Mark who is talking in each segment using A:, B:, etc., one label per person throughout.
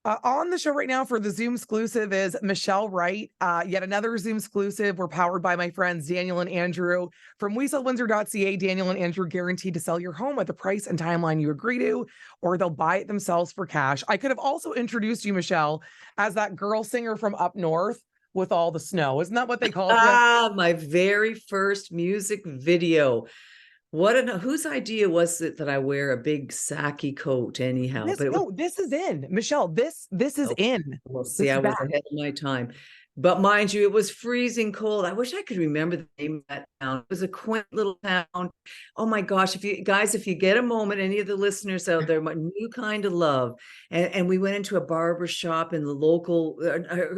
A: On the show right now for the Zoom exclusive is Michelle Wright. Yet another Zoom exclusive. We're powered by my friends Daniel and Andrew from WeSellWindsor.ca. Daniel and Andrew guaranteed to sell your home at the price and timeline you agree to, or they'll buy it themselves for cash. I could have also introduced you, Michelle, as that girl singer from up north with all the snow. Isn't that what they called you?
B: My very first music video. Whose idea was it that I wear a big sacky coat anyhow?
A: This
B: But it was,
A: no, this is in Michelle. This is
B: oh,
A: in.
B: well,
A: This
B: see,
A: is
B: I was
A: back.
B: ahead of my time. But mind you, it was freezing cold. I wish I could remember the name of that town. It was a quaint little town. Oh my gosh, if you get a moment, any of the listeners out there, my New Kind of Love. And we went into a barber shop in the local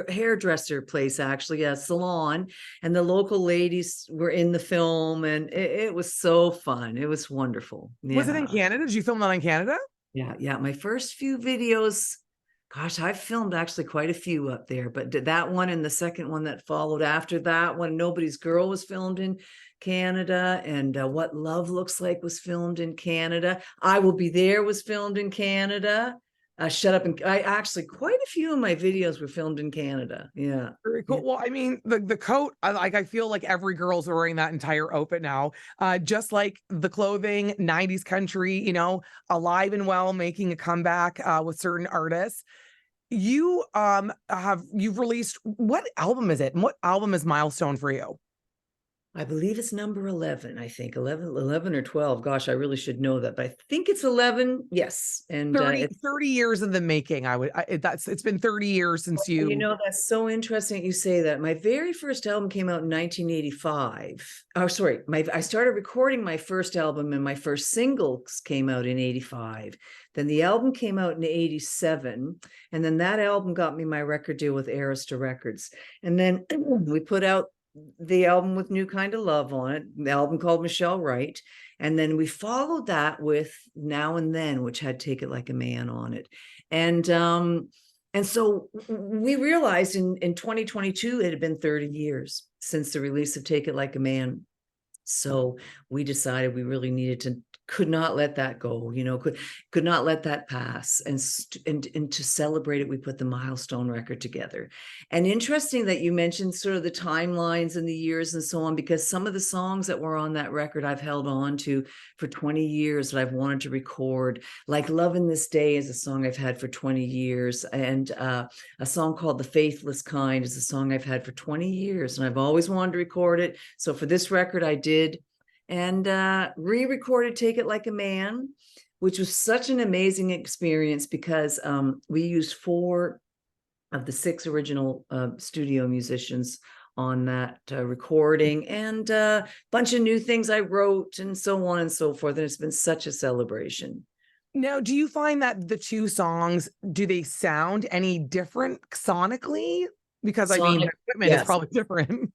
B: hairdresser place, actually, a salon. And the local ladies were in the film, and it was so fun. It was wonderful.
A: Was it in
B: Yeah.
A: Canada? Did you film that in Canada?
B: Yeah. My first few videos, gosh, I've filmed actually quite a few up there, but that one and the second one that followed after that one, Nobody's Girl, was filmed in Canada, and What Love Looks Like was filmed in Canada. I Will Be There was filmed in Canada. Shut Up, and I actually, quite a few of my videos were filmed in Canada. Yeah.
A: Very cool. Well, I mean, the coat, I feel like every girl's wearing that entire outfit now. Just like the clothing, 90s country, alive and well, making a comeback with certain artists. You've released, what album is it? And what album is milestone for you?
B: I believe it's number 11, I think 11 or 12. Gosh, I really should know that, but I think it's 11. Yes. And
A: 30 years in the making. It's been 30 years since you.
B: That's so interesting that you say that. My very first album came out in 1985. Oh, sorry. I started recording my first album, and my first singles came out in 85. Then the album came out in 87. And then that album got me my record deal with Arista Records. And then we put out the album with New Kind of Love on it, the album called Michelle Wright. And then we followed that with Now and Then, which had Take It Like a Man on it. And so we realized in 2022, it had been 30 years since the release of Take It Like a Man. So we decided we really could not let that go, could not let that pass. And to celebrate it, we put the milestone record together. And interesting that you mentioned sort of the timelines and the years and so on, because some of the songs that were on that record I've held on to for 20 years that I've wanted to record, like Love in This Day is a song I've had for 20 years. And a song called The Faithless Kind is a song I've had for 20 years. And I've always wanted to record it. So for this record, I did. And re-recorded Take It Like a Man, which was such an amazing experience because we used 4 of the 6 original studio musicians on that recording, and a bunch of new things I wrote and so on and so forth. And it's been such a celebration.
A: Now, do you find that the 2 songs, do they sound any different sonically? Because I mean, the equipment is probably different.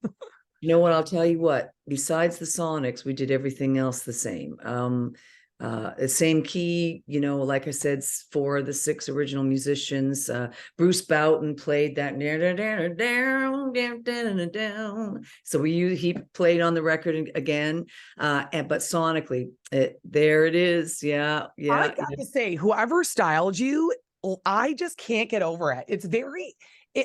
B: You know what? I'll tell you what, besides the sonics, we did everything else the same. Same key, like I said, 4 of the 6 original musicians. Bruce Boughton played that. So he played on the record again, but sonically, there it is. Yeah.
A: I got to say, whoever styled you, I just can't get over it. It's very...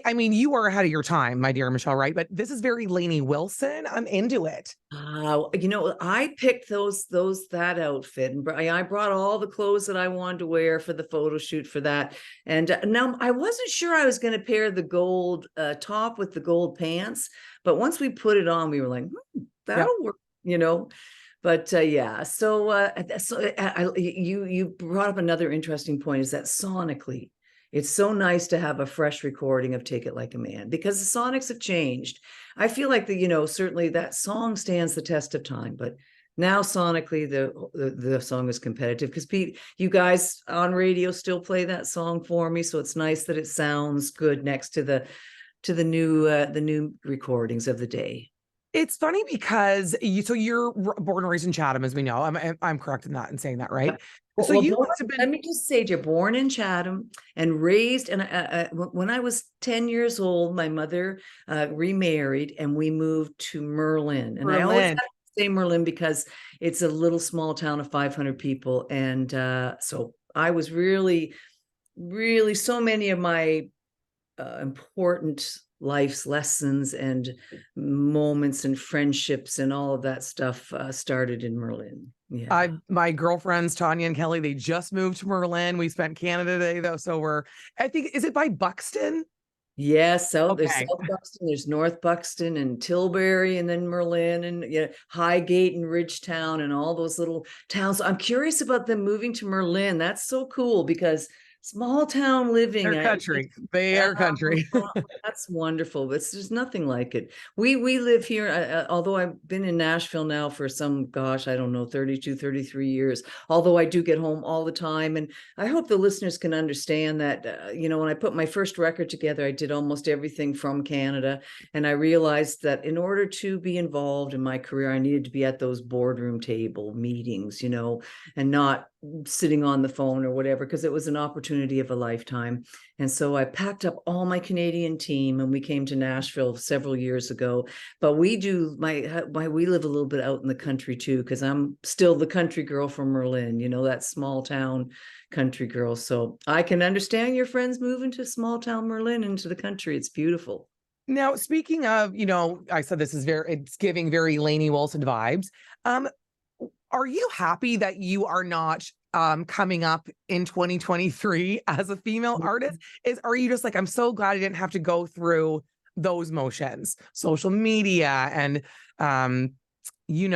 A: I mean, you are ahead of your time, my dear Michelle Wright, but this is very Lainey Wilson. I'm into it.
B: I picked that outfit, and I brought all the clothes that I wanted to wear for the photo shoot for that. And now I wasn't sure I was going to pair the gold top with the gold pants, but once we put it on, we were like, that'll work, But yeah, you brought up another interesting point, is that sonically, it's so nice to have a fresh recording of Take It Like a Man, because the sonics have changed. I feel like certainly that song stands the test of time, but now sonically the song is competitive, because you guys on radio still play that song for me. So it's nice that it sounds good next to the new recordings of the day.
A: It's funny because you're born and raised in Chatham, as we know. I'm correct in that, in saying that, right? So
B: let me just say, you're born in Chatham and raised. And when I was 10 years old, my mother remarried, and we moved to Merlin. And I always have to say Merlin because it's a little small town of 500 people. And so I was really really so many of my important life's lessons and moments and friendships and all of that stuff started in Merlin. Yeah.
A: My girlfriends Tanya and Kelly, they just moved to Merlin. We spent Canada Day though, so I think, is it by Buxton?
B: Yes, so there's
A: Okay.
B: South Buxton, there's North Buxton and Tilbury, and then Merlin and Highgate and Ridgetown and all those little towns. I'm curious about them moving to Merlin. That's so cool because small town living,
A: They're country. They
B: uh,
A: are country.
B: that's wonderful. But there's nothing like it. We live here, although I've been in Nashville now for some, gosh, I don't know, 32, 33 years, although I do get home all the time. And I hope the listeners can understand that, when I put my first record together, I did almost everything from Canada. And I realized that in order to be involved in my career, I needed to be at those boardroom table meetings, and not sitting on the phone or whatever, because it was an opportunity of a lifetime. And so I packed up all my Canadian team and we came to Nashville several years ago. But we live a little bit out in the country too, because I'm still the country girl from Merlin, that small town country girl. So I can understand your friends moving to small town Merlin into the country. It's beautiful.
A: Now, speaking of, I said it's giving very Lainey Wilson vibes. Are you happy that you are not coming up in 2023 as a female artist? Are you just like, I'm so glad I didn't have to go through those motions, social media, and unless you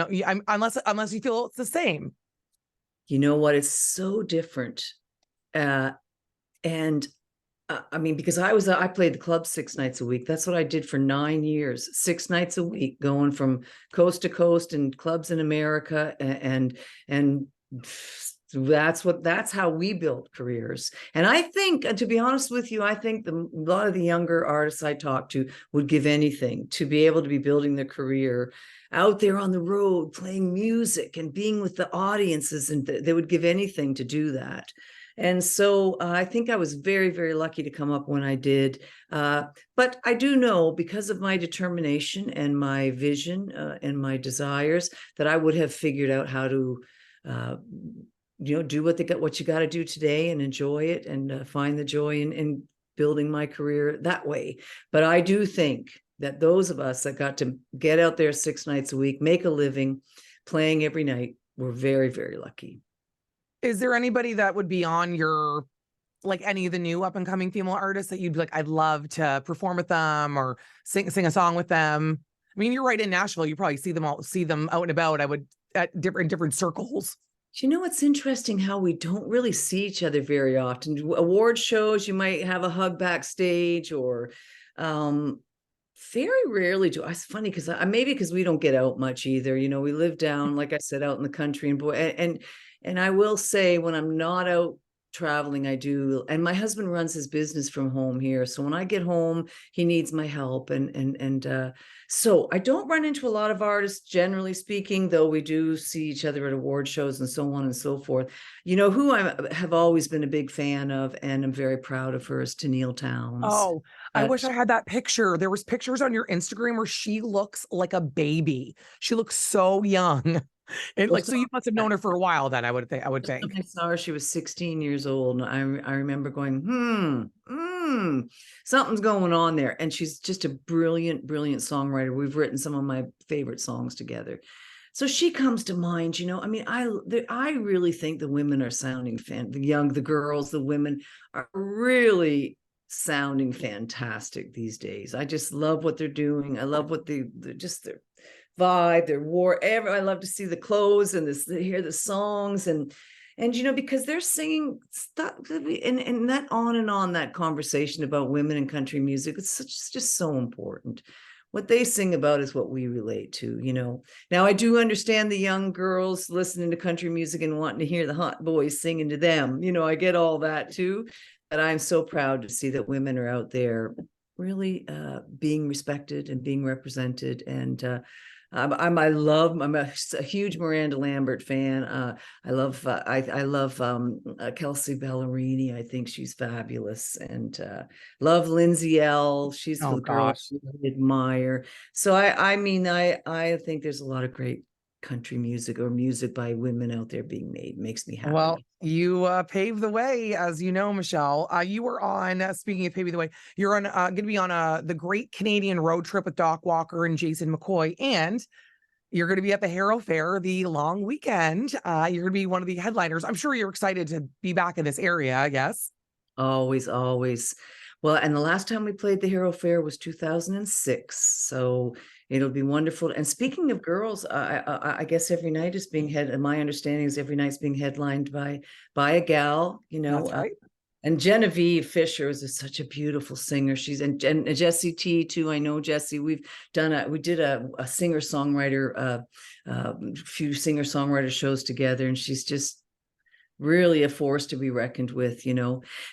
A: feel it's the same.
B: You know what? It's so different. And I mean, because I played the club 6 nights a week. That's what I did for 9 years, 6 nights a week, going from coast to coast in clubs in America. And that's how we built careers. And I think, to be honest with you, I think a lot of the younger artists I talk to would give anything to be able to be building their career out there on the road, playing music and being with the audiences. And they would give anything to do that. And so I think I was very, very lucky to come up when I did. But I do know, because of my determination and my vision and my desires, that I would have figured out how to, do what you got to do today and enjoy it and find the joy in building my career that way. But I do think that those of us that got to get out there 6 nights a week, make a living, playing every night, were very, very lucky.
A: Is there anybody that would be on your, like, any of the new up and coming female artists that you'd be like, I'd love to perform with them or sing a song with them? I mean, you're right in Nashville. You probably see them out and about. I would at different circles.
B: You know, it's interesting how we don't really see each other very often. Award shows, you might have a hug backstage, or very rarely do. It's funny because maybe because we don't get out much either. We live down, like I said, out in the country, and I will say, when I'm not out traveling, I do. And my husband runs his business from home here, so when I get home, he needs my help, and so I don't run into a lot of artists, generally speaking, though we do see each other at award shows and so on and so forth. Who I have always been a big fan of, and I'm very proud of her, is Tenille Townes.
A: Oh, I wish I had that picture. There was pictures on your Instagram where she looks like a baby. She looks so young. So you must have known her for a while then, I would think.
B: I saw her, she was 16 years old. And I remember going, something's going on there. And she's just a brilliant, brilliant songwriter. We've written some of my favorite songs together. So she comes to mind. I mean, I really think the women are sounding the girls, the women are really sounding fantastic these days. I just love what they're doing. I love what their vibe, their I love to see the clothes and hear the songs and because they're singing stuff, and that on and on, that conversation about women in country music, it's just so important. What they sing about is what we relate to. Now, I do understand the young girls listening to country music and wanting to hear the hot boys singing to them. I get all that too. But I'm so proud to see that women are out there really being respected and being represented. And I'm a huge Miranda Lambert fan. I love Kelsey Ballerini. I think she's fabulous, and love Lindsay L. She's the girl I admire. So I think there's a lot of great country music or music by women out there being made. Makes me happy.
A: Well, You paved the way, as you know, Michelle. You were on, speaking of paving the way, you're on going to be on the Great Canadian Road Trip with Doc Walker and Jason McCoy. And you're going to be at the HARROW Fair the long weekend. You're going to be one of the headliners. I'm sure you're excited to be back in this area, I guess.
B: Always, always. Well, and the last time we played the HARROW Fair was 2006. So it'll be wonderful. And speaking of girls, I guess every night is being my understanding is every night's being headlined by a gal,
A: That's right.
B: and Genevieve Fisher is such a beautiful singer. She's and Jessie T too. I know Jessie. We did a singer-songwriter, few singer-songwriter shows together, and she's just really a force to be reckoned with,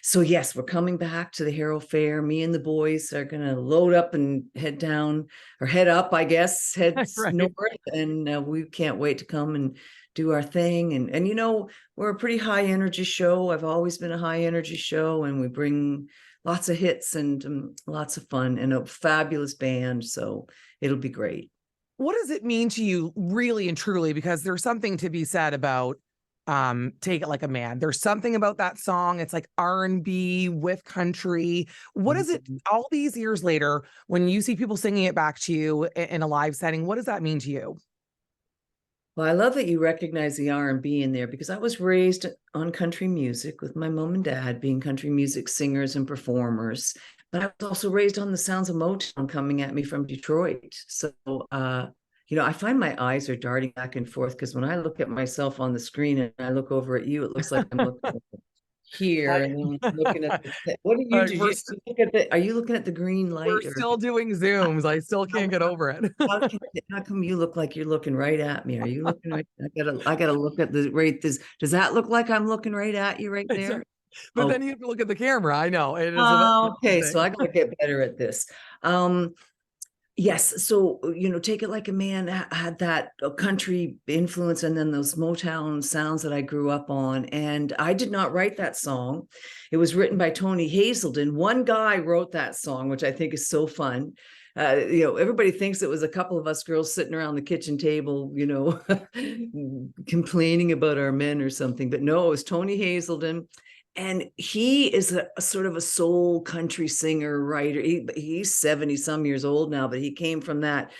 B: So yes, we're coming back to the HARROW Fair. Me and the boys are going to load up and head down, or head up, I guess, head
A: Right.
B: north. And we can't wait to come and do our thing. And we're a pretty high energy show. I've always been a high energy show, and we bring lots of hits and lots of fun and a fabulous band. So it'll be great.
A: What does it mean to you, really and truly? Because there's something to be said about Take It Like a Man. There's something about that song. It's like R&B with country. What is it all these years later when you see people singing it back to you in a live setting? What does that mean to you?
B: Well, I love that you recognize the R&B in there, because I was raised on country music with my mom and dad being country music singers and performers. But I was also raised on the sounds of Motown coming at me from Detroit. So, I find my eyes are darting back and forth, because when I look at myself on the screen and I look over at you, it looks like I'm looking here, and then I'm looking at what do you do? Are you looking at the green light?
A: We're still doing Zooms. I still can't get over it.
B: How come you look like you're looking right at me? Are you looking right? I gotta look at the right. Does that look like I'm looking right at you right there?
A: But then you have to look at the camera. I know it is.
B: Okay, so I gotta get better at this. Yes, so Take It Like a Man had that country influence, and then those Motown sounds that I grew up on. And I did not write that song. It was written by Tony Hazelden. One guy wrote that song, which I think is so fun. Everybody thinks it was a couple of us girls sitting around the kitchen table, complaining about our men or something. But no, it was Tony Hazelden. And he is a sort of a soul country singer, writer. He's 70 some years old now, but he came from that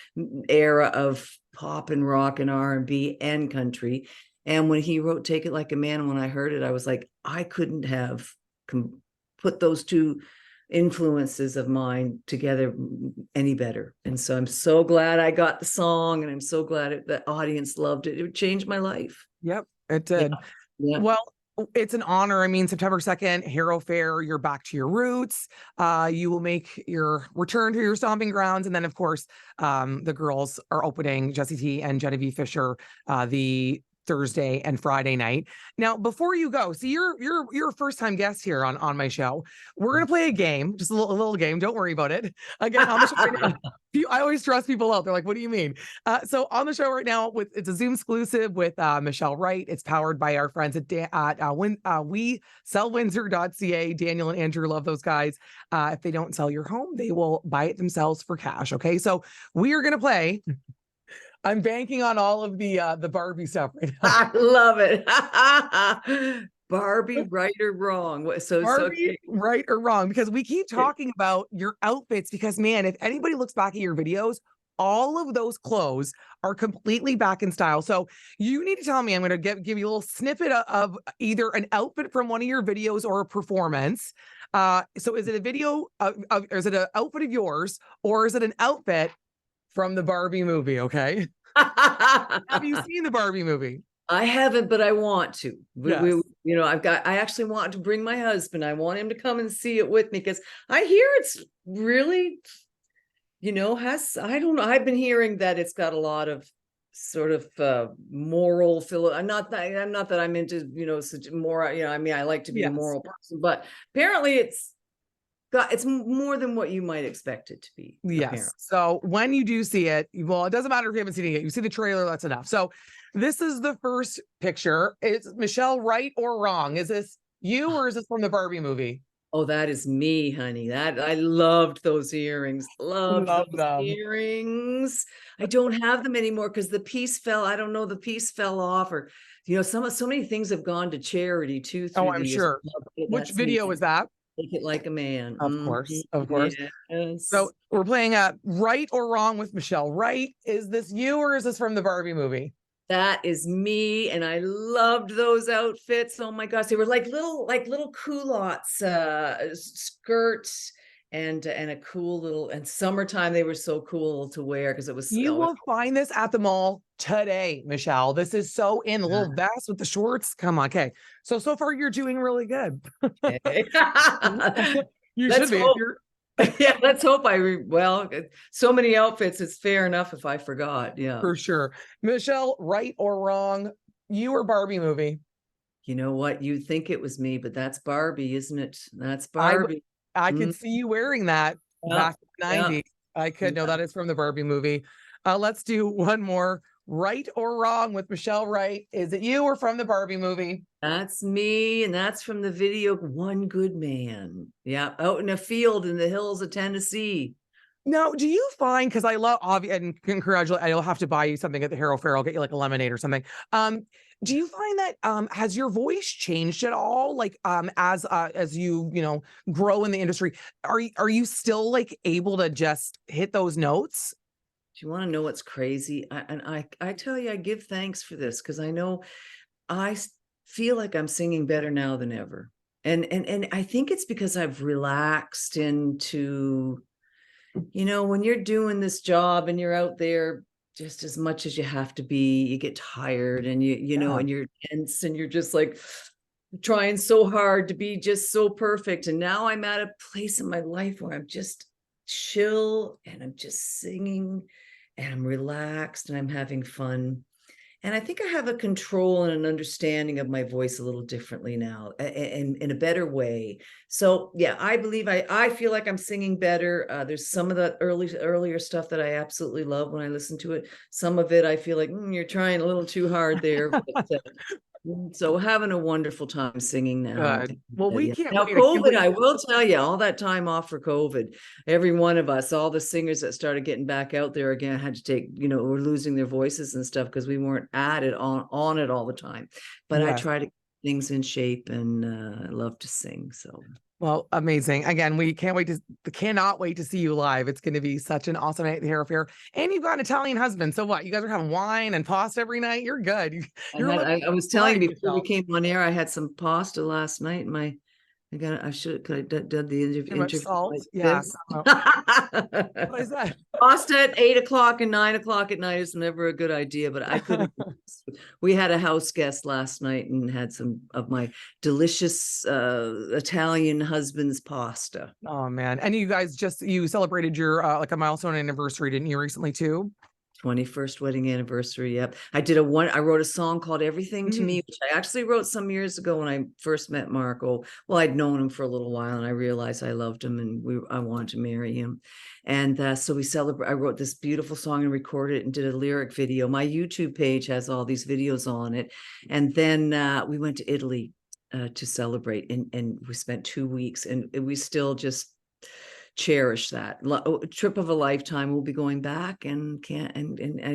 B: era of pop and rock and R&B and country. And when he wrote Take It Like a Man, when I heard it, I was like, I couldn't have put those two influences of mine together any better. And so I'm so glad I got the song, and I'm so glad the audience loved it. It changed my life.
A: Yep, it did.
B: Yeah.
A: Well, it's an honor. I mean, September 2nd, HARROW Fair, you're back to your roots. You will make your return to your stomping grounds. And then, of course, the girls are opening, Jessie T and Genevieve Fisher, the Thursday and Friday night. Now, before you go, see, you're a first-time guest here on my show. We're gonna play a game, just a little game. Don't worry about it. Again, on the show right now, I always stress people out. They're like, "What do you mean?" So on the show right now, it's a Zoom exclusive with Michelle Wright. It's powered by our friends at WeSellWindsor.ca. Daniel and Andrew, love those guys. If they don't sell your home, they will buy it themselves for cash. Okay, so we are gonna play. I'm banking on all of the Barbie stuff right now.
B: I love it. Barbie, right or wrong? So
A: Barbie, right or wrong? Because we keep talking about your outfits, because man, if anybody looks back at your videos, all of those clothes are completely back in style. So you need to tell me, I'm going to give you a little snippet of either an outfit from one of your videos or a performance. So is it a video is it an outfit of yours, or is it an outfit from the Barbie movie? Okay. Have you seen the Barbie movie?
B: I haven't, but I want to.
A: Yes.
B: I actually want to bring my husband. I want him to come and see it with me, because I hear it's really, I don't know. I've been hearing that it's got a lot of sort of moral I'm not that I'm into, such more, I mean, I like to be a moral person, but apparently it's more than what you might expect it to be.
A: Yes.
B: Apparently.
A: So when you do see it, well, it doesn't matter if you haven't seen it yet. You see the trailer, that's enough. So this is the first picture. It's Michelle, right or wrong? Is this you, or is this from the Barbie movie?
B: Oh, that is me, honey. That I loved those earrings. Loved
A: Love
B: those
A: them.
B: earrings. I don't have them anymore because the piece fell. I don't know, the piece fell off, or so many things have gone to charity too
A: Oh,
B: through
A: I'm
B: the years.
A: sure. Which
B: That's me.
A: video is that?
B: Take it like a man.
A: Of course, of course. So
B: Yes.
A: we're playing Right or Wrong with Michelle Wright. Is this you or is this from the Barbie movie?
B: That is me, and I loved those outfits. Oh my gosh, they were like little culottes, skirts, and a cool little. And summertime, they were so cool to wear because it was.
A: You
B: Oh,
A: will find this at the mall today, Michelle. This is so in the
B: yeah.
A: little vest with the shorts. Come on, okay. So far you're doing really good.
B: Okay.
A: You should
B: Let's
A: be if
B: hope.
A: you're
B: Yeah, let's hope well, so many outfits, it's fair enough if I forgot. Yeah.
A: for sure. Michelle, right or wrong, you or Barbie movie?
B: You know what? You'd think it was me, but that's Barbie, isn't it? That's
A: I
B: Barbie.
A: I
B: Mm,
A: could see you wearing that
B: yeah,
A: back in the
B: yeah,
A: 90s. I could know
B: yeah.
A: that is from the Barbie movie. Let's do one more. Right or wrong with Michelle Wright. Is it you or from the Barbie movie?
B: That's me, and that's from the video One Good Man. Yeah, out in a field in the hills of Tennessee.
A: No, do you find because I love and congratulate, I'll have to buy you something at the Harrow Fair. I'll get you like a lemonade or something. Do you find that has your voice changed at all? Like as you grow in the industry, are you still like able to just hit those notes?
B: Do you want to know what's crazy? I tell you, I give thanks for this because I know feel like I'm singing better now than ever. And I think it's because I've relaxed into, when you're doing this job and you're out there just as much as you have to be, you get tired and
A: Yeah.
B: and you're tense and you're just like trying so hard to be just so perfect. And now I'm at a place in my life where I'm just chill and I'm just singing and I'm relaxed and I'm having fun. And I think I have a control and an understanding of my voice a little differently now, and in a better way. So yeah, I believe I feel like I'm singing better. There's some of the earlier stuff that I absolutely love when I listen to it. Some of it I feel like you're trying a little too hard there. But, so having a wonderful time singing now.
A: Good. Well, we
B: Yeah.
A: can't
B: Now
A: wait. I can't
B: COVID,
A: wait.
B: I will tell you, all that time off for COVID, every one of us, all the singers that started getting back out there again had to take, were losing their voices and stuff because we weren't at it on it all the time. But I
A: Yes.
B: try to keep things in shape, and I love to sing. So
A: Well, amazing. Again, we cannot wait to see you live. It's going to be such an awesome night at the Harrow Fair. And you've got an Italian husband. So what? You guys are having wine and pasta every night? You're good. You're living
B: I was telling
A: life,
B: you before we
A: Michelle.
B: came on air, I had some pasta last night. Could I done the
A: Too much
B: interview
A: salt.
B: like
A: Yeah.
B: this?
A: What is that?
B: Pasta at 8 o'clock and 9 o'clock at night is never a good idea, but I couldn't. We had a house guest last night and had some of my delicious Italian husband's pasta.
A: Oh man. And you guys you celebrated your like a milestone anniversary, didn't you, recently too?
B: 21st wedding anniversary. Yep. I wrote a song called Everything to Me, which I actually wrote some years ago when I first met Marco. Well, I'd known him for a little while and I realized I loved him and I wanted to marry him. And so I wrote this beautiful song and recorded it and did a lyric video. My YouTube page has all these videos on it. And then we went to Italy to celebrate, and we spent 2 weeks, and we still just cherish that trip of a lifetime. We'll be going back, and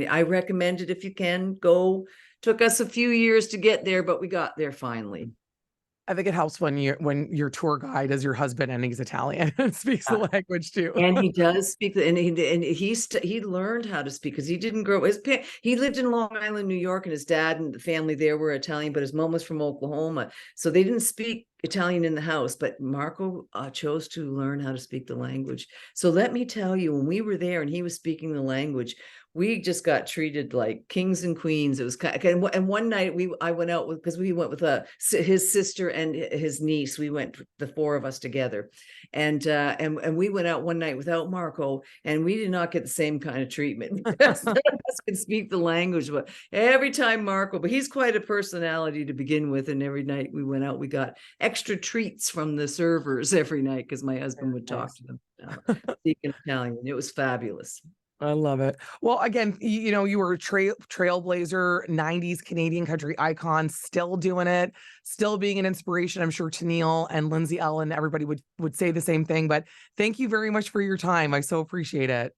B: I recommend it if you can go. Took us a few years to get there, but we got there finally.
A: I think it helps when your tour guide is your husband and he's Italian and speaks the language too.
B: And he does speak, and he learned how to speak because he didn't grow. He lived in Long Island, New York, and his dad and the family there were Italian, but his mom was from Oklahoma, so they didn't speak Italian in the house. But Marco chose to learn how to speak the language. So let me tell you, when we were there and he was speaking the language, we just got treated like kings and queens. It was and one night I went out because we went with his sister and his niece. We went, the four of us together, and we went out one night without Marco, and we did not get the same kind of treatment. None of us could speak the language, but every time but he's quite a personality to begin with, and every night we went out, we got extra treats from the servers every night because my husband would talk to them speaking Italian. It was fabulous.
A: I love it. Well, again, you know, you were a trailblazer, 90s Canadian country icon, still doing it, still being an inspiration. I'm sure Tennille and Lindsay Ellen, everybody would say the same thing. But thank you very much for your time. I so appreciate it.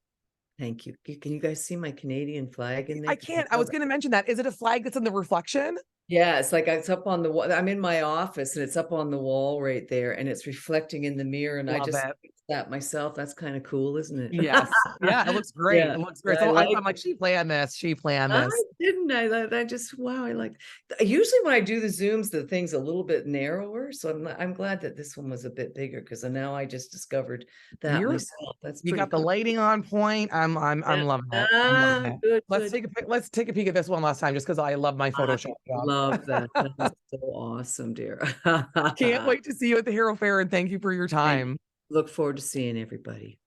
B: Thank you. Can you guys see my Canadian flag in
A: I
B: there? I
A: can't. I
B: love
A: was going to mention that. Is it a flag that's in the reflection?
B: Yeah, it's like it's up on the wall. I'm in my office and it's up on the wall right there and it's reflecting in the mirror. And I
A: Love
B: just
A: it.
B: fixed that myself. That's kind of cool, isn't it?
A: Yes. Yeah, it looks great.
B: Yeah,
A: It looks great.
B: yeah, I
A: So I'm
B: like
A: like, she planned this. She planned
B: I
A: this.
B: didn't. I just wow. I like. Usually when I do the zooms, the thing's a little bit narrower. So I'm glad that this one was a bit bigger because now I just discovered that
A: You're
B: myself. That's
A: You
B: pretty
A: got the
B: cool.
A: lighting on point. I'm
B: Yeah.
A: loving it. I'm loving
B: Ah,
A: it.
B: good,
A: Let's
B: good.
A: take a let's take a peek at this one last time just because I love my
B: I
A: Photoshop
B: love that. That
A: job.
B: is so awesome, dear.
A: Can't wait to see you at the Hero Fair and thank you for your
B: Thank
A: time.
B: Look forward to seeing everybody.